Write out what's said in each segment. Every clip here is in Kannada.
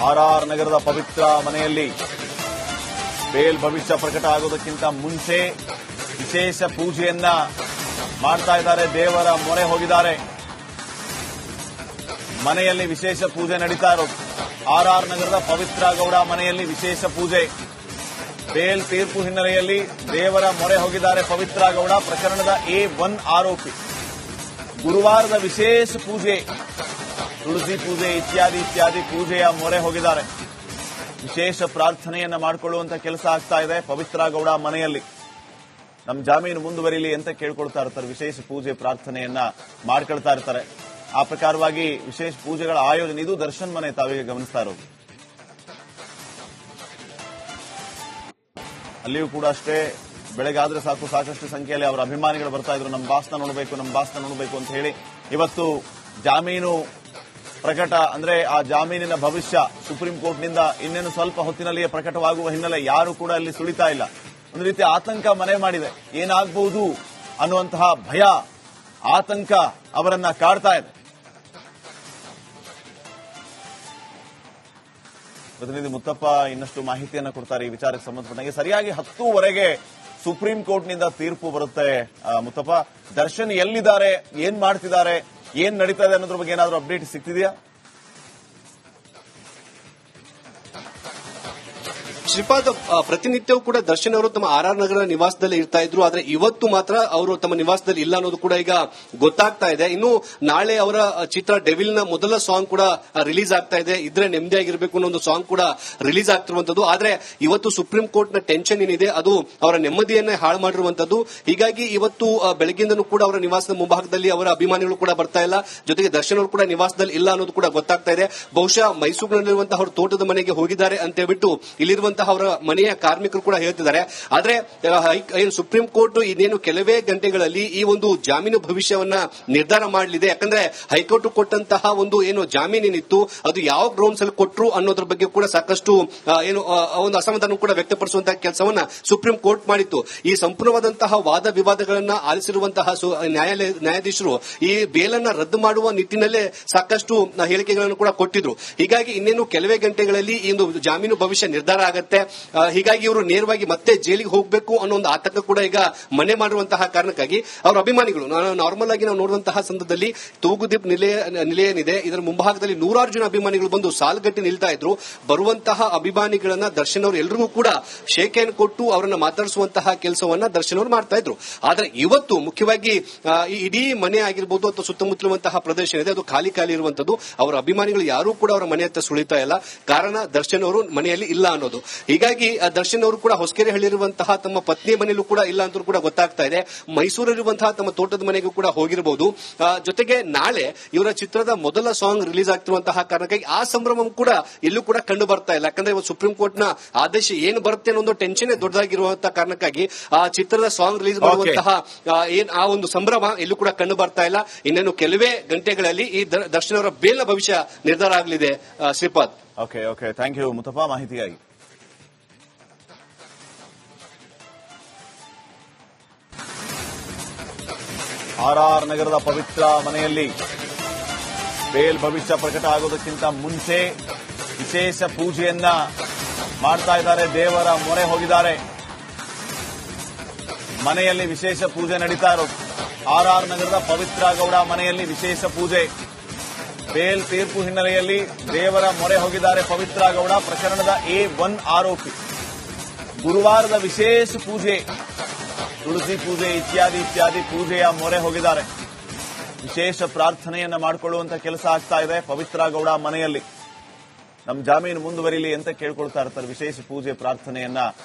ಆರ್ಆರ್ ನಗರದ ಪವಿತ್ರ ಮನೆಯಲ್ಲಿ ಬೇಲ್ ಭವಿಷ್ಯ ಪ್ರಕಟ ಆಗೋದಕ್ಕಿಂತ ಮುಂಚೆ ವಿಶೇಷ ಪೂಜೆಯನ್ನ ಮಾಡ್ತಾ ಇದ್ದಾರೆ. ದೇವರ ಮೊರೆ ಹೋಗಿದ್ದಾರೆ. ಮನೆಯಲ್ಲಿ ವಿಶೇಷ ಪೂಜೆ ನಡೀತಾ ಇರೋದು. ಆರ್ಆರ್ ನಗರದ ಪವಿತ್ರ ಗೌಡ ಮನೆಯಲ್ಲಿ ವಿಶೇಷ ಪೂಜೆ. ಬೇಲ್ ತೀರ್ಪು ಹಿನ್ನೆಲೆಯಲ್ಲಿ ದೇವರ ಮೊರೆ ಹೋಗಿದ್ದಾರೆ ಪವಿತ್ರ ಗೌಡ, ಪ್ರಕರಣದ A1 ಆರೋಪಿ. ಗುರುವಾರದ ವಿಶೇಷ ಪೂಜೆ, ತುಳಸಿ ಪೂಜೆ ಇತ್ಯಾದಿ ಪೂಜೆಯ ಮೊರೆ ಹೋಗಿದ್ದಾರೆ. ವಿಶೇಷ ಪ್ರಾರ್ಥನೆಯನ್ನ ಮಾಡಿಕೊಳ್ಳುವಂತ ಕೆಲಸ ಆಗ್ತಾ ಇದೆ ಪವಿತ್ರ ಗೌಡ ಮನೆಯಲ್ಲಿ. ನಮ್ಮ ಜಾಮೀನು ಮುಂದುವರಿಲಿ ಅಂತ ಕೇಳ್ಕೊಳ್ತಾ ಇರ್ತಾರೆ. ವಿಶೇಷ ಪೂಜೆ ಪ್ರಾರ್ಥನೆಯನ್ನ ಮಾಡ್ಕೊಳ್ತಾ ಇರ್ತಾರೆ. ಆ ಪ್ರಕಾರವಾಗಿ ವಿಶೇಷ ಪೂಜೆಗಳ ಆಯೋಜನೆ. ಇದು ದರ್ಶನ್ ಮನೆ ತಾವೀಗ ಗಮನಿಸ್ತಾ ಇರೋದು. ಅಲ್ಲಿಯೂ ಕೂಡ ಅಷ್ಟೇ, ಬೆಳಗಾದ್ರೆ ಸಾಕು ಸಾಕಷ್ಟು ಸಂಖ್ಯೆಯಲ್ಲಿ ಅವರ ಅಭಿಮಾನಿಗಳು ಬರ್ತಾ ಇದ್ರು. ನಮ್ಮ ಬಾಸ್ನ ನೋಡಬೇಕು ಅಂತ ಹೇಳಿ. ಇವತ್ತು ಜಾಮೀನು ಪ್ರಕಟ ಅಂದ್ರೆ ಆ ಜಾಮೀನಿನ ಭವಿಷ್ಯ ಸುಪ್ರೀಂ ಕೋರ್ಟ್ನಿಂದ ಇನ್ನೇನು ಸ್ವಲ್ಪ ಹೊತ್ತಿನಲ್ಲಿಯೇ ಪ್ರಕಟವಾಗುವ ಹಿನ್ನೆಲೆ ಯಾರು ಕೂಡ ಅಲ್ಲಿ ಸುಳಿತಾ ಇಲ್ಲ. ಒಂದು ರೀತಿ ಆತಂಕ ಮನೆ ಮಾಡಿದೆ. ಏನಾಗಬಹುದು ಅನ್ನುವಂತಹ ಭಯ, ಆತಂಕ ಅವರನ್ನ ಕಾಡ್ತಾ ಇದೆ. ಪ್ರತಿನಿಧಿ ಮುತ್ತಪ್ಪ ಇನ್ನಷ್ಟು ಮಾಹಿತಿಯನ್ನು ಕೊಡ್ತಾರೆ ಈ ವಿಚಾರಕ್ಕೆ ಸಂಬಂಧಪಟ್ಟಂಗೆ. ಸರಿಯಾಗಿ 10:00ವರೆಗೆ ಸುಪ್ರೀಂ ಕೋರ್ಟ್ನಿಂದ ತೀರ್ಪು ಬರುತ್ತೆ. ಮುತ್ತಪ್ಪ, ದರ್ಶನ್ ಎಲ್ಲಿದ್ದಾರೆ, ಏನ್ ಮಾಡ್ತಿದ್ದಾರೆ, ಏನ್ ನಡೀತಾ ಇದೆ ಅನ್ನೋದ್ರ ಬಗ್ಗೆ ಏನಾದರೂ ಅಪ್ಡೇಟ್ ಸಿಗ್ತಿದೆಯಾ? ಶ್ರೀಪಾದ್, ಪ್ರತಿನಿತ್ಯವೂ ಕೂಡ ದರ್ಶನ್ ಅವರು ತಮ್ಮ ಆರ್ಆರ್ ನಗರ ನಿವಾಸದಲ್ಲಿ ಇರ್ತಾ ಇದ್ರು. ಆದ್ರೆ ಇವತ್ತು ಮಾತ್ರ ಅವರು ತಮ್ಮ ನಿವಾಸದಲ್ಲಿ ಇಲ್ಲ ಅನ್ನೋದು ಕೂಡ ಈಗ ಗೊತ್ತಾಗ್ತಾ ಇದೆ. ಇನ್ನು ನಾಳೆ ಅವರ ಚಿತ್ರ ಡೆವಿಲ್ ನ ಮೊದಲ ಸಾಂಗ್ ಕೂಡ ರಿಲೀಸ್ ಆಗ್ತಾ ಇದೆ. ಇದ್ರೆ ನೆಮ್ಮದಿಯಾಗಿರ್ಬೇಕು ಅನ್ನೋ ಒಂದು ಸಾಂಗ್ ಕೂಡ ರಿಲೀಸ್ ಆಗ್ತಿರುವಂತದ್ದು. ಆದ್ರೆ ಇವತ್ತು ಸುಪ್ರೀಂ ಕೋರ್ಟ್ ನ ಟೆನ್ಷನ್ ಏನಿದೆ ಅದು ಅವರ ನೆಮ್ಮದಿಯನ್ನೇ ಹಾಳು ಮಾಡಿರುವಂತದ್ದು. ಹೀಗಾಗಿ ಇವತ್ತು ಬೆಳಗ್ಗೆಯಿಂದನೂ ಕೂಡ ಅವರ ನಿವಾಸದ ಮುಂಭಾಗದಲ್ಲಿ ಅವರ ಅಭಿಮಾನಿಗಳು ಕೂಡ ಬರ್ತಾ ಇಲ್ಲ. ಜೊತೆಗೆ ದರ್ಶನ್ ಅವರು ಕೂಡ ನಿವಾಸದಲ್ಲಿ ಇಲ್ಲ ಅನ್ನೋದು ಕೂಡ ಗೊತ್ತಾಗ್ತಾ ಇದೆ. ಬಹುಶಃ ಮೈಸೂರಿನಲ್ಲಿರುವಂತಹ ಅವರ ತೋಟದ ಮನೆಗೆ ಹೋಗಿದ್ದಾರೆ ಅಂತ ಹೇಳ್ಬಿಟ್ಟು ಇಲ್ಲಿರುವಂತಹ ಅವರ ಮನೆಯ ಕಾರ್ಮಿಕರು ಕೂಡ ಹೇಳ್ತಿದ್ದಾರೆ. ಆದ್ರೆ ಸುಪ್ರೀಂ ಕೋರ್ಟ್ ಇನ್ನೇನು ಕೆಲವೇ ಗಂಟೆಗಳಲ್ಲಿ ಈ ಒಂದು ಜಾಮೀನು ಭವಿಷ್ಯವನ್ನ ನಿರ್ಧಾರ ಮಾಡಲಿದೆ. ಯಾಕಂದ್ರೆ ಹೈಕೋರ್ಟ್ ಕೊಟ್ಟಂತಹ ಒಂದು ಏನು ಜಾಮೀನೇನಿತ್ತು ಅದು ಯಾವ ಗ್ರೌಂಡ್ಸ್ ಅಲ್ಲಿ ಕೊಟ್ಟರು ಅನ್ನೋದ್ರ ಬಗ್ಗೆ ಕೂಡ ಸಾಕಷ್ಟು ಒಂದು ಅಸಮಾಧಾನ ಕೂಡ ವ್ಯಕ್ತಪಡಿಸುವಂತಹ ಕೆಲಸವನ್ನ ಸುಪ್ರೀಂ ಕೋರ್ಟ್ ಮಾಡಿತ್ತು. ಈ ಸಂಪೂರ್ಣವಾದಂತಹ ವಾದ ವಿವಾದಗಳನ್ನ ಆಲಿಸಿರುವಂತಹ ನ್ಯಾಯಾಧೀಶರು ಈ ಬೇಲನ್ನ ರದ್ದು ಮಾಡುವ ನಿಟ್ಟಿನಲ್ಲೇ ಸಾಕಷ್ಟು ಹೇಳಿಕೆಗಳನ್ನು ಕೂಡ ಕೊಟ್ಟಿದ್ರು. ಹೀಗಾಗಿ ಇನ್ನೇನು ಕೆಲವೇ ಗಂಟೆಗಳಲ್ಲಿ ಈ ಒಂದು ಜಾಮೀನು ಭವಿಷ್ಯ ನಿರ್ಧಾರ ಆಗುತ್ತೆ. ಹೀಗಾಗಿ ಇವರು ನೇರವಾಗಿ ಮತ್ತೆ ಜೈಲಿಗೆ ಹೋಗಬೇಕು ಅನ್ನೋ ಒಂದು ಆತಂಕ ಕೂಡ ಈಗ ಮನೆ ಮಾಡಿರುವಂತಹ ಕಾರಣಕ್ಕಾಗಿ ಅವರ ಅಭಿಮಾನಿಗಳು ನಾರ್ಮಲ್ ಆಗಿ ನಾವು ನೋಡುವಂತಹ ಸಂದರ್ಭದಲ್ಲಿ ತೂಗುದೀಪ್ ನಿಲಯ ಏನಿದೆ ಇದರ ಮುಂಭಾಗದಲ್ಲಿ ನೂರಾರು ಜನ ಅಭಿಮಾನಿಗಳು ಬಂದು ಸಾಲುಗಟ್ಟಿ ನಿಲ್ತಾ ಇದ್ರು. ಬರುವಂತಹ ಅಭಿಮಾನಿಗಳನ್ನ ದರ್ಶನ್ ಅವರು ಎಲ್ರಿಗೂ ಕೂಡ ಶೇಕ್ ಹ್ಯಾಂಡ್ ಕೊಟ್ಟು ಅವರನ್ನ ಮಾತಾಡಿಸುವಂತಹ ಕೆಲಸವನ್ನ ದರ್ಶನ್ ಅವರು ಮಾಡ್ತಾ ಇದ್ರು. ಆದ್ರೆ ಇವತ್ತು ಮುಖ್ಯವಾಗಿ ಇಡೀ ಮನೆ ಆಗಿರ್ಬೋದು ಅಥವಾ ಸುತ್ತಮುತ್ತಲುವಂತಹ ಪ್ರದೇಶ ಇದೆ ಅದು ಖಾಲಿ ಇರುವಂತದ್ದು. ಅವರ ಅಭಿಮಾನಿಗಳು ಯಾರೂ ಕೂಡ ಅವರ ಮನೆ ಹತ್ರ ಸುಳಿತಾ ಇಲ್ಲ. ಕಾರಣ ದರ್ಶನ್ ಅವರು ಮನೆಯಲ್ಲಿ ಇಲ್ಲ ಅನ್ನೋದು. ಹೀಗಾಗಿ ದರ್ಶನ್ ಅವರು ಕೂಡ ಹೊಸಕೆರೆಹಳ್ಳಿರುವಂತಹ ತಮ್ಮ ಪತ್ನಿ ಮನೆಯಲ್ಲೂ ಕೂಡ ಇಲ್ಲ ಅಂತ ಕೂಡ ಗೊತ್ತಾಗ್ತಾ ಇದೆ. ಮೈಸೂರಲ್ಲಿರುವಂತಹ ತಮ್ಮ ತೋಟದ ಮನೆಗೂ ಕೂಡ ಹೋಗಿರಬಹುದು. ಜೊತೆಗೆ ನಾಳೆ ಇವರ ಚಿತ್ರದ ಮೊದಲ ಸಾಂಗ್ ರಿಲೀಸ್ ಆಗ್ತಿರುವಂತಹ ಕಾರಣಕ್ಕಾಗಿ ಆ ಸಂಭ್ರಮ ಕೂಡ ಎಲ್ಲೂ ಕೂಡ ಕಂಡು ಬರ್ತಾ ಇಲ್ಲ. ಯಾಕಂದ್ರೆ ಇವತ್ತು ಸುಪ್ರೀಂ ಕೋರ್ಟ್ ನ ಆದೇಶ ಏನು ಬರುತ್ತೆ ಅನ್ನೋ ಒಂದು ಟೆನ್ಷನ್ ದೊಡ್ಡದಾಗಿರುವಂತಹ ಕಾರಣಕ್ಕಾಗಿ ಆ ಚಿತ್ರದ ಸಾಂಗ್ ರಿಲೀಸ್ ಮಾಡುವಂತಹ ಆ ಒಂದು ಸಂಭ್ರಮ ಎಲ್ಲೂ ಕೂಡ ಕಂಡು ಬರ್ತಾ ಇಲ್ಲ. ಇನ್ನೇನು ಕೆಲವೇ ಗಂಟೆಗಳಲ್ಲಿ ಈ ದರ್ಶನ್ ಅವರ ಬೇಲ ಭವಿಷ್ಯ ನಿರ್ಧಾರ ಆಗಲಿದೆ. Shripad, okay, thank you Muthappa ಮಾಹಿತಿಗಾಗಿ. ಆರ್ಆರ್ ನಗರದ ಪವಿತ್ರ ಮನೆಯಲ್ಲಿ ಬೇಲ್ ಭವಿಷ್ಯ ಪ್ರಕಟ ಆಗೋದಕ್ಕಿಂತ ಮುಂಚೆ ವಿಶೇಷ ಪೂಜೆಯನ್ನ ಮಾಡ್ತಾ ಇದ್ದಾರೆ. ದೇವರ ಮೊರೆ ಹೋಗಿದ್ದಾರೆ. ಮನೆಯಲ್ಲಿ ವಿಶೇಷ ಪೂಜೆ ನಡೀತಾ ಇರೋದು. ಆರ್ಆರ್ ನಗರದ ಪವಿತ್ರ ಗೌಡ ಮನೆಯಲ್ಲಿ ವಿಶೇಷ ಪೂಜೆ. ಬೇಲ್ ತೀರ್ಪು ಹಿನ್ನೆಲೆಯಲ್ಲಿ ದೇವರ ಮೊರೆ ಹೋಗಿದ್ದಾರೆ ಪವಿತ್ರ ಗೌಡ, ಪ್ರಕರಣದ A1 ಆರೋಪಿ. ಗುರುವಾರದ ವಿಶೇಷ ಪೂಜೆ, ತುಳಸಿ ಪೂಜೆ ಇತ್ಯಾದಿ ಪೂಜೆಯ ಮೊರೆ ಹೋಗಿದ್ದಾರೆ. ವಿಶೇಷ ಪ್ರಾರ್ಥನೆಯನ್ನ ಮಾಡಿಕೊಳ್ಳುವಂತ ಕೆಲಸ ಆಗ್ತಾ ಇದೆ ಪವಿತ್ರ ಗೌಡ ಮನೆಯಲ್ಲಿ. ನಮ್ಮ ಜಾಮೀನು ಮುಂದುವರಿಲಿ ಅಂತ ಕೇಳ್ಕೊಳ್ತಾ ಇರ್ತಾರೆ. ವಿಶೇಷ ಪೂಜೆ ಪ್ರಾರ್ಥನೆಯನ್ನ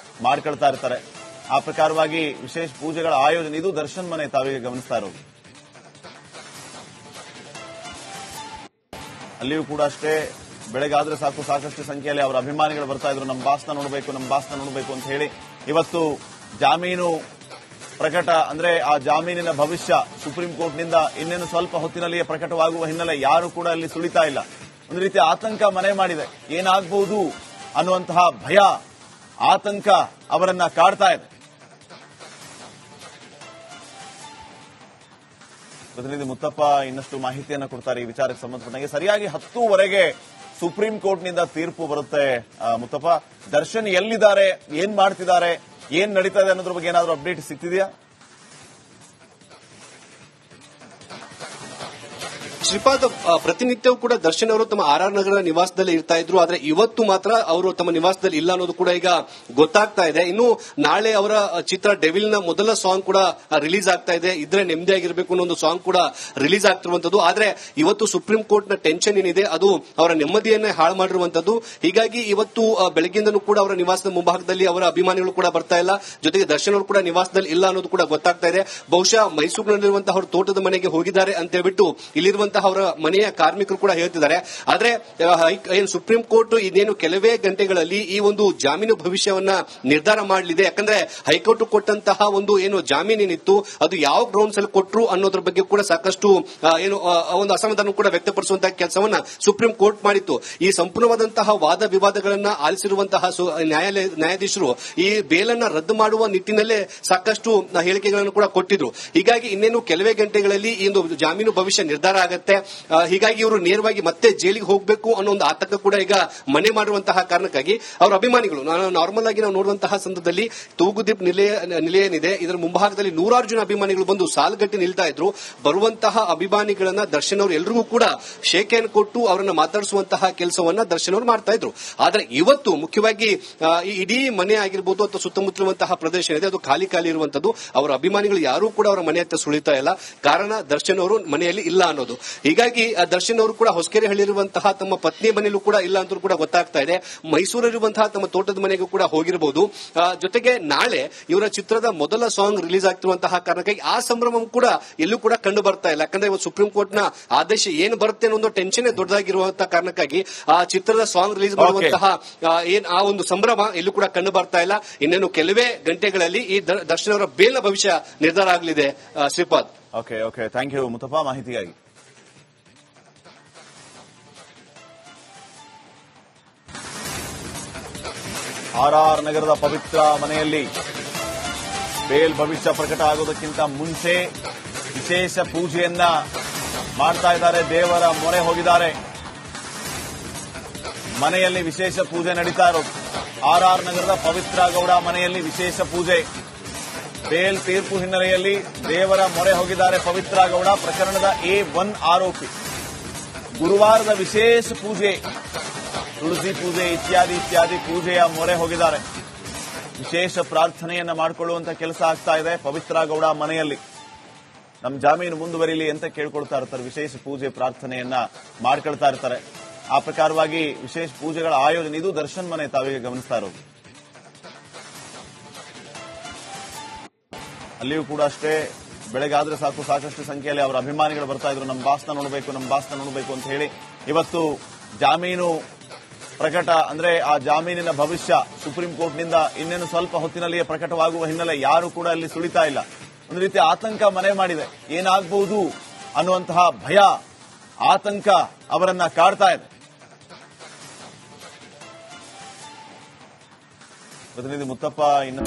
ಮಾಡ್ಕೊಳ್ತಾ ಇರ್ತಾರೆ. ಆ ಪ್ರಕಾರವಾಗಿ ವಿಶೇಷ ಪೂಜೆಗಳ ಆಯೋಜನೆ. ಇದು ದರ್ಶನ್ ಮನೆ ತಾವೀಗ ಗಮನಿಸ್ತಾ ಇರೋದು. ಅಲ್ಲಿಯೂ ಕೂಡ ಅಷ್ಟೇ, ಬೆಳಗಾದ್ರೆ ಸಾಕು ಸಾಕಷ್ಟು ಸಂಖ್ಯೆಯಲ್ಲಿ ಅವರ ಅಭಿಮಾನಿಗಳು ಬರ್ತಾ ಇದ್ರು. ನಮ್ಮ ಬಾಸ್ನ ನೋಡಬೇಕು ಅಂತ ಹೇಳಿ. ಇವತ್ತು ಜಾಮೀನು ಪ್ರಕಟ ಅಂದ್ರೆ ಆ ಜಾಮೀನಿನ ಭವಿಷ್ಯ ಸುಪ್ರೀಂ ಕೋರ್ಟ್ನಿಂದ ಇನ್ನೇನು ಸ್ವಲ್ಪ ಹೊತ್ತಿನಲ್ಲಿಯೇ ಪ್ರಕಟವಾಗುವ ಹಿನ್ನೆಲೆ ಯಾರು ಕೂಡ ಅಲ್ಲಿ ಸುಳಿತಾ ಇಲ್ಲ. ಒಂದು ರೀತಿ ಆತಂಕ ಮನೆ ಮಾಡಿದೆ. ಏನಾಗಬಹುದು ಅನ್ನುವಂತಹ ಭಯ, ಆತಂಕ ಅವರನ್ನ ಕಾಡ್ತಾ ಇದೆ. ಪ್ರತಿನಿಧಿ ಮುತ್ತಪ್ಪ ಇನ್ನಷ್ಟು ಮಾಹಿತಿಯನ್ನು ಕೊಡ್ತಾರೆ ಈ ವಿಚಾರಕ್ಕೆ ಸಂಬಂಧಪಟ್ಟಂಗೆ. ಸರಿಯಾಗಿ 10:00ವರೆಗೆ ಸುಪ್ರೀಂ ಕೋರ್ಟ್ನಿಂದ ತೀರ್ಪು ಬರುತ್ತೆ. ಮುತ್ತಪ್ಪ, ದರ್ಶನ್ ಎಲ್ಲಿದ್ದಾರೆ, ಏನ್ ಮಾಡ್ತಿದ್ದಾರೆ, ಏನ್ ನಡೀತಾ ಇದೆ ಅನ್ನೋದ್ರ ಬಗ್ಗೆ ಏನಾದರೂ ಅಪ್ಡೇಟ್ ಸಿಗ್ತಿದೆಯಾ? ಶ್ರೀಪಾದ್, ಪ್ರತಿನಿತ್ಯವೂ ಕೂಡ ದರ್ಶನ್ ಅವರು ತಮ್ಮ ಆರ್ ನಗರ ನಿವಾಸದಲ್ಲಿ ಇರ್ತಾ ಇದ್ರು. ಆದ್ರೆ ಇವತ್ತು ಮಾತ್ರ ಅವರು ತಮ್ಮ ನಿವಾಸದಲ್ಲಿ ಇಲ್ಲ ಅನ್ನೋದು ಕೂಡ ಈಗ ಗೊತ್ತಾಗ್ತಾ ಇದೆ. ಇನ್ನು ನಾಳೆ ಅವರ ಚಿತ್ರ ಡೆವಿಲ್ ನ ಮೊದಲ ಸಾಂಗ್ ಕೂಡ ರಿಲೀಸ್ ಆಗ್ತಾ ಇದೆ. ಇದ್ರೆ ನೆಮ್ಮದಿಯಾಗಿರ್ಬೇಕು ಅನ್ನೋ ಒಂದು ಸಾಂಗ್ ಕೂಡ ರಿಲೀಸ್ ಆಗ್ತಿರುವಂತದ್ದು. ಆದ್ರೆ ಇವತ್ತು ಸುಪ್ರೀಂ ಕೋರ್ಟ್ ನ ಟೆನ್ಷನ್ ಏನಿದೆ ಅದು ಅವರ ನೆಮ್ಮದಿಯನ್ನೇ ಹಾಳು ಮಾಡಿರುವಂತದ್ದು. ಹೀಗಾಗಿ ಇವತ್ತು ಬೆಳಗ್ಗಿಂದನೂ ಕೂಡ ಅವರ ನಿವಾಸದ ಮುಂಭಾಗದಲ್ಲಿ ಅವರ ಅಭಿಮಾನಿಗಳು ಕೂಡ ಬರ್ತಾ ಇಲ್ಲ. ಜೊತೆಗೆ ದರ್ಶನ್ ಅವರು ಕೂಡ ನಿವಾಸದಲ್ಲಿ ಇಲ್ಲ ಅನ್ನೋದು ಕೂಡ ಗೊತ್ತಾಗ್ತಾ ಇದೆ. ಬಹುಶಃ ಮೈಸೂರಿನಲ್ಲಿರುವಂತಹ ಅವರ ತೋಟದ ಮನೆಗೆ ಹೋಗಿದ್ದಾರೆ ಅಂತ ಹೇಳ್ಬಿಟ್ಟು ಇಲ್ಲಿರುವಂತಹ ಅವರ ಮನೆಯ ಕಾರ್ಮಿಕರು ಕೂಡ ಹೇಳ್ತಿದ್ದಾರೆ. ಆದ್ರೆ ಏನು ಸುಪ್ರೀಂ ಕೋರ್ಟ್ ಇದೇನು ಕೆಲವೇ ಗಂಟೆಗಳಲ್ಲಿ ಈ ಒಂದು ಜಾಮೀನು ಭವಿಷ್ಯವನ್ನ ನಿರ್ಧಾರ ಮಾಡಲಿದೆ. ಯಾಕಂದ್ರೆ ಹೈಕೋರ್ಟ್ ಕೊಟ್ಟಂತಹ ಒಂದು ಏನು ಜಾಮೀನು ಏನಿತ್ತು ಅದು ಯಾವ ಗ್ರೌಂಡ್ಸ್ ಅಲ್ಲಿ ಕೊಟ್ಟರು ಅನ್ನೋದ್ರ ಬಗ್ಗೆ ಕೂಡ ಸಾಕಷ್ಟು ಏನು ಒಂದು ಅಸಮಾಧಾನ ಕೂಡ ವ್ಯಕ್ತಪಡಿಸುವಂತಹ ಕೆಲಸವನ್ನ ಸುಪ್ರೀಂ ಕೋರ್ಟ್ ಮಾಡಿತ್ತು. ಈ ಸಂಪೂರ್ಣವಾದಂತಹ ವಾದ ವಿವಾದಗಳನ್ನ ಆಲಿಸಿರುವಂತಹ ನ್ಯಾಯಾಧೀಶರು ಈ ಬೇಲನ್ನ ರದ್ದು ಮಾಡುವ ನಿಟ್ಟಿನಲ್ಲೇ ಸಾಕಷ್ಟು ಹೇಳಿಕೆಗಳನ್ನು ಕೂಡ ಕೊಟ್ಟಿದ್ರು. ಹೀಗಾಗಿ ಇನ್ನೇನು ಕೆಲವೇ ಗಂಟೆಗಳಲ್ಲಿ ಈ ಒಂದು ಜಾಮೀನು ಭವಿಷ್ಯ ನಿರ್ಧಾರ ಆಗುತ್ತೆ. ಹೀಗಾಗಿ ಇವರು ನೇರವಾಗಿ ಮತ್ತೆ ಜೈಲಿಗೆ ಹೋಗಬೇಕು ಅನ್ನೋ ಒಂದು ಆತಂಕ ಕೂಡ ಈಗ ಮನೆ ಮಾಡಿರುವಂತಹ ಕಾರಣಕ್ಕಾಗಿ ಅವರ ಅಭಿಮಾನಿಗಳು ನಾರ್ಮಲ್ ಆಗಿ ನಾವು ನೋಡುವಂತಹ ಸಂದರ್ಭದಲ್ಲಿ ತೂಗುದೀಪ್ ನಿಲಯ ಏನಿದೆ ಇದರ ಮುಂಭಾಗದಲ್ಲಿ ನೂರಾರು ಜನ ಅಭಿಮಾನಿಗಳು ಬಂದು ಸಾಲುಗಟ್ಟಿ ನಿಲ್ತಾ ಇದ್ರು. ಬರುವಂತಹ ಅಭಿಮಾನಿಗಳನ್ನ ದರ್ಶನ್ ಅವರು ಎಲ್ರಿಗೂ ಕೂಡ ಶೇಕ್ ಹ್ಯಾಂಡ್ ಕೊಟ್ಟು ಅವರನ್ನ ಮಾತಾಡಿಸುವಂತಹ ಕೆಲಸವನ್ನ ದರ್ಶನ್ ಅವರು ಮಾಡ್ತಾ ಇದ್ರು. ಆದ್ರೆ ಇವತ್ತು ಮುಖ್ಯವಾಗಿ ಇಡೀ ಮನೆ ಆಗಿರ್ಬೋದು ಅಥವಾ ಸುತ್ತಮುತ್ತಲಿರುವಂತಹ ಪ್ರದೇಶ ಏನಿದೆ ಅದು ಖಾಲಿ ಇರುವಂತದ್ದು. ಅವರ ಅಭಿಮಾನಿಗಳು ಯಾರೂ ಕೂಡ ಅವರ ಮನೆ ಹತ್ರ ಸುಳಿತಾ ಇಲ್ಲ. ಕಾರಣ ದರ್ಶನ್ ಅವರು ಮನೆಯಲ್ಲಿ ಇಲ್ಲ ಅನ್ನೋದು. ಹೀಗಾಗಿ ದರ್ಶನ್ ಅವರು ಕೂಡ ಹೊಸಕೆರೆಹಳ್ಳಿರುವಂತಹ ತಮ್ಮ ಪತ್ನಿ ಮನೆಯಲ್ಲೂ ಕೂಡ ಇಲ್ಲ ಅಂತ ಕೂಡ ಗೊತ್ತಾಗ್ತಾ ಇದೆ. ಮೈಸೂರಲ್ಲಿರುವಂತಹ ತಮ್ಮ ತೋಟದ ಮನೆಗೂ ಕೂಡ ಹೋಗಿರಬಹುದು. ಜೊತೆಗೆ ನಾಳೆ ಇವರ ಚಿತ್ರದ ಮೊದಲ ಸಾಂಗ್ ರಿಲೀಸ್ ಆಗ್ತಿರುವಂತಹ ಕಾರಣಕ್ಕಾಗಿ ಆ ಸಂಭ್ರಮ ಕೂಡ ಎಲ್ಲೂ ಕೂಡ ಕಂಡು ಬರ್ತಾ ಇಲ್ಲ. ಯಾಕಂದ್ರೆ ಇವತ್ತು ಸುಪ್ರೀಂ ಕೋರ್ಟ್ ನ ಆದೇಶ ಏನು ಬರುತ್ತೆ ಅನ್ನೋ ಒಂದು ಟೆನ್ಷನ್ ದೊಡ್ಡದಾಗಿರುವಂತಹ ಕಾರಣಕ್ಕಾಗಿ ಆ ಚಿತ್ರದ ಸಾಂಗ್ ರಿಲೀಸ್ ಮಾಡುವಂತಹ ಆ ಒಂದು ಸಂಭ್ರಮ ಎಲ್ಲೂ ಕೂಡ ಕಂಡು ಬರ್ತಾ ಇಲ್ಲ. ಇನ್ನೇನು ಕೆಲವೇ ಗಂಟೆಗಳಲ್ಲಿ ಈ ದರ್ಶನ್ ಅವರ ಬೇಲ್ನ ಭವಿಷ್ಯ ನಿರ್ಧಾರ ಆಗಲಿದೆ. Shripad, okay, thank you Muthappa ಮಾಹಿತಿಗಾಗಿ. ಆರ್ ನಗರದ ಪವಿತ್ರ ಮನೆಯಲ್ಲಿ ಬೇಲ್ ಭವಿಷ್ಯ ಪ್ರಕಟ ಆಗೋದಕ್ಕಿಂತ ಮುಂಚೆ ವಿಶೇಷ ಪೂಜೆಯನ್ನ ಮಾಡ್ತಾ ಇದ್ದಾರೆ. ದೇವರ ಮೊರೆ ಹೋಗಿದ್ದಾರೆ. ಮನೆಯಲ್ಲಿ ವಿಶೇಷ ಪೂಜೆ ನಡೀತಾ ಇರೋದು. ಆರ್ ನಗರದ ಪವಿತ್ರ ಗೌಡ ಮನೆಯಲ್ಲಿ ವಿಶೇಷ ಪೂಜೆ. ಬೇಲ್ ತೀರ್ಪು ಹಿನ್ನೆಲೆಯಲ್ಲಿ ದೇವರ ಮೊರೆ ಹೋಗಿದ್ದಾರೆ ಪವಿತ್ರ ಗೌಡ, ಪ್ರಕರಣದ A1 ಆರೋಪಿ. ಗುರುವಾರದ ವಿಶೇಷ ಪೂಜೆ, ತುಳಸಿ ಪೂಜೆ ಇತ್ಯಾದಿ ಪೂಜೆಯ ಮೊರೆ ಹೋಗಿದ್ದಾರೆ. ವಿಶೇಷ ಪ್ರಾರ್ಥನೆಯನ್ನ ಮಾಡಿಕೊಳ್ಳುವಂತ ಕೆಲಸ ಆಗ್ತಾ ಇದೆ ಪವಿತ್ರ ಗೌಡ ಮನೆಯಲ್ಲಿ. ನಮ್ಮ ಜಾಮೀನು ಮುಂದುವರಿಲಿ ಅಂತ ಕೇಳ್ಕೊಳ್ತಾ ಇರ್ತಾರೆ. ವಿಶೇಷ ಪೂಜೆ ಪ್ರಾರ್ಥನೆಯನ್ನ ಮಾಡ್ಕೊಳ್ತಾ ಇರ್ತಾರೆ. ಆ ಪ್ರಕಾರವಾಗಿ ವಿಶೇಷ ಪೂಜೆಗಳ ಆಯೋಜನೆ. ಇದು ದರ್ಶನ್ ಮನೆ ತಾವೀಗ ಗಮನಿಸ್ತಾ ಇರೋದು. ಅಲ್ಲಿಯೂ ಕೂಡ ಅಷ್ಟೇ, ಬೆಳಗಾದ್ರೆ ಸಾಕು ಸಾಕಷ್ಟು ಸಂಖ್ಯೆಯಲ್ಲಿ ಅವರ ಅಭಿಮಾನಿಗಳು ಬರ್ತಾ ಇದ್ರು. ನಮ್ಮ ಬಾಸ್ನ ನೋಡಬೇಕು ಅಂತ ಹೇಳಿ. ಇವತ್ತು ಜಾಮೀನು ಪ್ರಕಟ ಅಂದ್ರೆ ಆ ಜಾಮೀನಿನ ಭವಿಷ್ಯ ಸುಪ್ರೀಂ ಕೋರ್ಟ್ನಿಂದ ಇನ್ನೇನು ಸ್ವಲ್ಪ ಹೊತ್ತಿನಲ್ಲಿಯೇ ಪ್ರಕಟವಾಗುವ ಹಿನ್ನೆಲೆ ಯಾರು ಕೂಡ ಅಲ್ಲಿ ಸುಳಿತಾ ಇಲ್ಲ. ಒಂದು ರೀತಿ ಆತಂಕ ಮನೆ ಮಾಡಿದೆ. ಏನಾಗಬಹುದು ಅನ್ನುವಂತಹ ಭಯ, ಆತಂಕ ಅವರನ್ನ ಕಾಡ್ತಾ ಇದೆ. ಪ್ರತಿನಿಧಿ ಮುತ್ತಪ್ಪ ಇನ್ನು